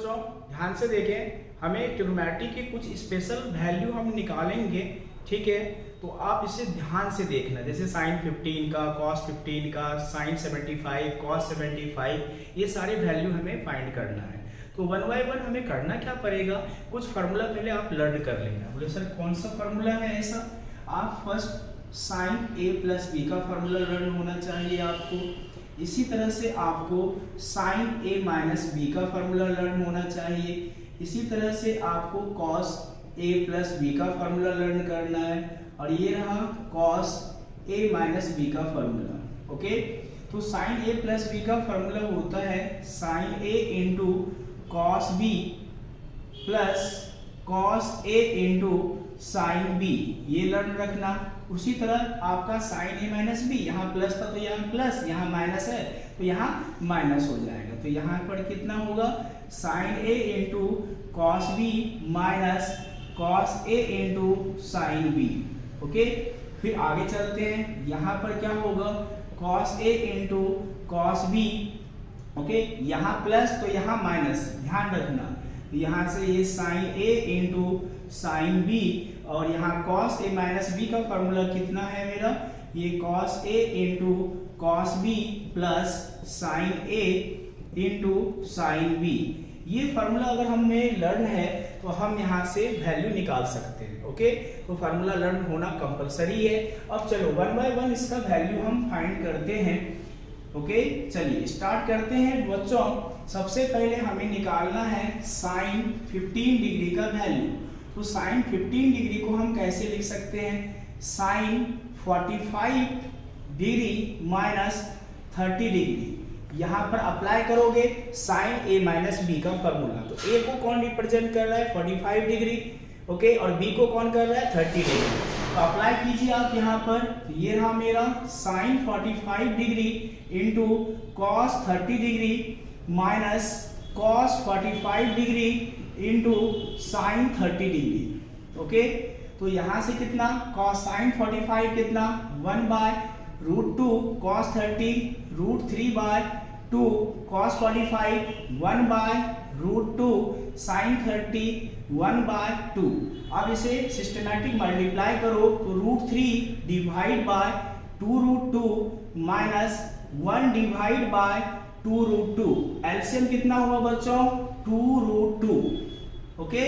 बच्चों ध्यान से देखें, हमें ट्रिग्नोमेट्री के कुछ स्पेशल वैल्यू हम निकालेंगे, ठीक है। तो आप इसे ध्यान से देखना, जैसे साइन 15 का, कॉस 15 का, साइन 75, कॉस 75, ये सारे वैल्यू हमें फाइंड करना है। तो वन बाय वन हमें करना क्या पड़ेगा, कुछ फार्मूला पहले आप लर्न कर लेना। बोले सर कौन सा फार्मूला है ऐसा? आप first sine a plus B का फार्मूला लर्न होना चाहिए आपको। इसी तरह से आपको साइन a माइनस बी का फार्मूला लर्न होना चाहिए। इसी तरह से आपको कॉस a प्लस बी का फार्मूला लर्न करना है, और ये रहा कॉस a माइनस बी का फार्मूला। ओके, तो साइन a प्लस बी का फार्मूला होता है sine a into cos b plus cos a into sine b, ये लर्न रखना। उसी तरह आपका साइन a माइनस बी, यहाँ प्लस था तो यहाँ प्लस, यहाँ माइनस है तो यहाँ माइनस हो जाएगा। तो यहाँ पर कितना होगा, sine a into cos b minus cos a into sine b। Okay, फिर आगे चलते हैं, यहाँ पर क्या होगा, cos a into cos b। Okay, यहाँ प्लस तो यहाँ माइनस, ध्यान रखना। यहाँ से ये sine a into sine b, और यहाँ cos a माइनस बी का फॉर्मूला कितना है मेरा, ये cos a into cos B plus sine a into sine b। ये फार्मूला अगर हमें लर्न है तो हम यहाँ से वैल्यू निकाल सकते हैं। ओके, तो फार्मूला लर्न होना कंपलसरी है। अब चलो वन बाय वन इसका वैल्यू हम फाइंड करते हैं। ओके, चलिए स्टार्ट करते हैं बच्चों। सबसे पहले हमें निकालना है साइन 15 डिग्री का वैल्यू। तो साइन 15 डिग्री को हम कैसे लिख सकते हैं, साइन 45 डिग्री माइनस 30 डिग्री। यहाँ पर अप्लाई करोगे साइन a माइनस बी का फॉर्मूला। तो a को कौन रिप्रेजेंट कर रहा है, 45 डिग्री। ओके, और b को कौन कर रहा है, 30 डिग्री। तो अप्लाई कीजिए आप यहाँ पर। तो ये रहा मेरा sine 45 degree into cos 30 degree minus cos 45 degree into sine 30 degree. Okay, तो यहाँ से कितना, कॉस साइन 45 कितना, 1/√2 कॉस 30 √3/2 कॉस 45 1/√2 साइन 30 1/2। अब इसे सिस्टमैटिक मल्टीप्लाई करो तो √3 divide by 2√2 minus 1 divide by 2√2। LCM कितना हुआ बच्चों, 2√2। ओके,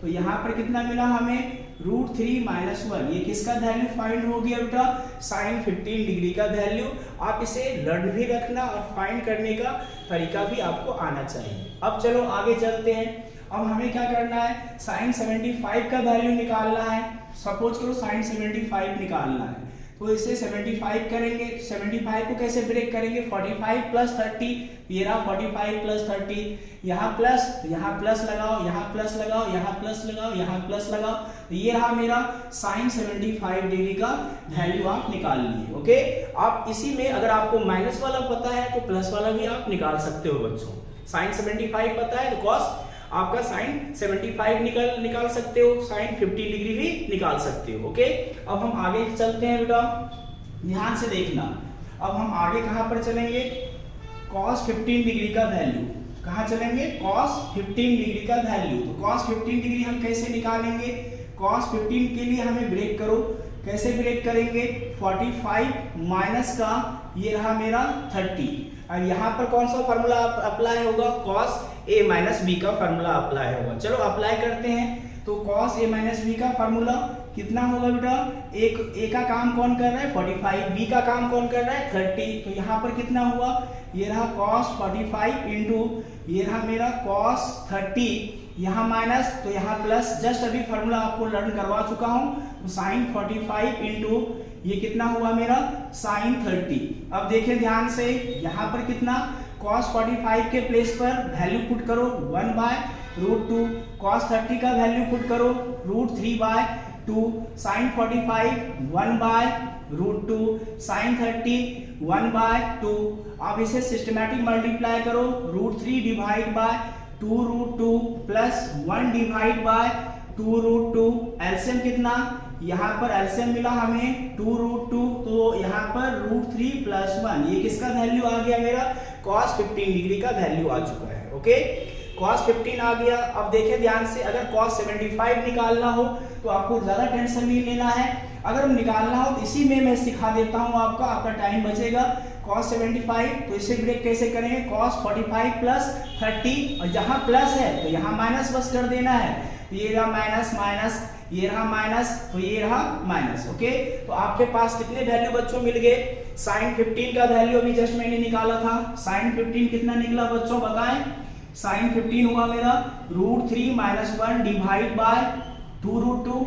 तो यहाँ पर कितना मिला हमें, √3 माइनस 1। ये किसका वैल्यू फाइंड हो गया बेटा, साइन 15 डिग्री का वैल्यू। आप इसे लर्न भी रखना और फाइंड करने का तरीका भी आपको आना चाहिए। अब चलो आगे चलते हैं। अब हमें क्या करना है, साइन 75 का वैल्यू निकालना है। सपोज करो साइन 75 निकालना है, तो इसे 75 करेंगे। 75 को कैसे ब्रेक करेंगे, 45 प्लस 30। ये रहा 45 प्लस 30, यहाँ प्लस लगाओ, यहाँ प्लस लगाओ, यहाँ प्लस लगाओ, यहाँ प्लस लगाओ। तो ये रहा मेरा साइन 75 डिग्री का वैल्यू आप निकाल लिए। ओके, आप इसी में अगर आपको माइनस वाला पता है तो प्लस वाला भी आप निकाल सकते हो बच्चों। साइन 75 पता है तो कॉस आपका साइन 75 निकाल सकते हो, साइन 50 डिग्री भी निकाल सकते हो। ओके, अब हम आगे चलते हैं बेटा, ध्यान से देखना। अब हम आगे कहां पर चलेंगे, cos 15 डिग्री का वैल्यू। कहां चलेंगे, cos 15 डिग्री का वैल्यू। तो cos 15 डिग्री हम कैसे निकालेंगे, cos 15 के लिए हमें ब्रेक करो। कैसे ब्रेक करेंगे, 45 माइनस का ये रहा मेरा 30। और यहाँ पर कौन सा फॉर्मूला अप्लाई होगा, cos a माइनस बी का फॉर्मूला अप्लाई होगा। चलो अप्लाई करते हैं। तो cos a माइनस बी का फॉर्मूला कितना होगा बेटा, a का काम कौन कर रहा है, 45, b का काम कौन कर रहा है, 30। तो यहाँ पर कितना हुआ, ये रहा cos 45 इंटू ये रहा मेरा cos 30, यहाँ माइनस तो यहाँ प्लस। जस्ट अभी फॉर्मूला आपको लर्न करवा चुका हूँ। तो साइन 45 इंटू ये कितना हुआ मेरा, साइन 30। अब देखिए ध्यान से, यहाँ पर कितना, cos 45 के प्लेस पर वैल्यू पुट करो 1/√2, cos 30 का वैल्यू पुट करो √3/2, साइन 45 1/√2, साइन 30 1/2। अब इसे सिस्टमैटिक मल्टीप्लाई करो, √3 divide by 2√2 plus 1 divide by 2√2। LCM कितना, यहाँ पर एलसीएम मिला हमें 2√2, तो यहाँ पर √3 प्लस 1, ये किसका वैल्यू आ गया मेरा, cos 15 डिग्री का वैल्यू आ चुका है। ओके, cos 15 आ गया। अब देखें ध्यान से, अगर cos 75 निकालना हो तो आपको ज्यादा टेंशन नहीं लेना है। अगर निकालना हो तो इसी में मैं सिखा देता हूं आपका टाइम बचेगा। cos 75 तो इसे ब्रेक कैसे करेंगे, cos 45 प्लस 30, और जहां प्लस है तो यहां माइनस बस कर देना है। तो ये रहा माइनस माइनस, ये रहा माइनस, तो ये रहा माइनस। ओके, तो आपके पास कितने वैल्यू बच्चों मिल गए। sin 15 का वैल्यू अभी जस्ट मैंने निकाला था। sin 15 कितना निकला बच्चों बताएं। sin 15 हुआ मेरा √3 - 1 डिवाइड बाय 2√2,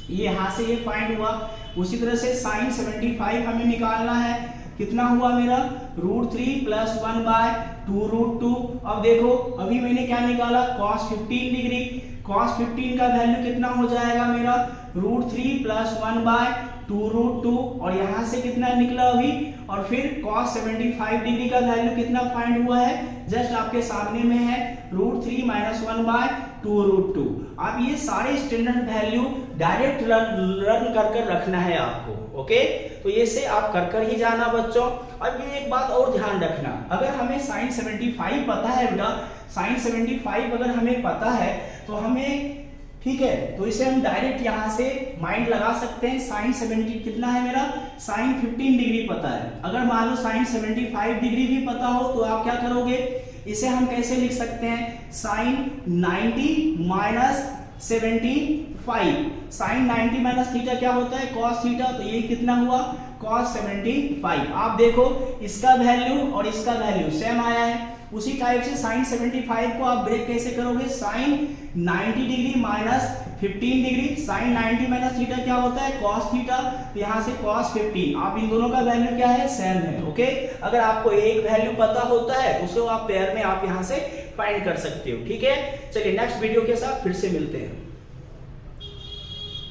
ये यहां से ये फाइंड हुआ। उसी तरह से sin 75 हमें निकालना है, कितना हुआ मेरा √3 + 1 बाय 2√2। अब देखो अभी मैंने क्या निकाला, cos 15 डिग्री। cos 15 का वैल्यू कितना हो जाएगा मेरा √3 + 1 बाय 2√2, और यहां से कितना निकला अभी। और फिर cos 75 डिग्री का वैल्यू कितना फाइंड हुआ है, जस्ट आपके सामने में है √3 - 1 बाय 2√2। अब ये सारे स्टैंडर्ड वैल्यू डायरेक्ट रन कर रखना है आपको। ओके, तो ये से आप कर ही जाना बच्चों। अब ये एक बात और ध्यान रखना, अगर हमें sin 75 पता है बेटा, sin 75 अगर हमें पता है तो हमें, ठीक है, तो इसे हम डायरेक्ट यहां से माइंड लगा सकते हैं। sin 70 कितना है मेरा, sin 15 डिग्री पता है। अगर मान लो sin 75 डिग्री भी पता हो तो आप क्या करोगे, इसे हम कैसे लिख सकते हैं, sin 90 - 75। sin 90 - थीटा क्या होता है, cos थीटा, तो ये कितना हुआ cos 75। आप देखो इसका वैल्यू और इसका वैल्यू सेम आया है। उसी टाइप से sin 75 को आप ब्रेक कैसे करोगे, sin 90 degree - 15 degree. sin 90 - theta क्या होता है, cos थीटा, तो यहां से cos 15। आप इन दोनों का वैल्यू क्या है, सेम है। ओके, अगर आपको एक वैल्यू पता होता है उसको आप पेयर में आप यहां से फाइंड कर सकते हो। ठीक है, चलिए नेक्स्ट वीडियो के साथ फिर से मिलते हैं।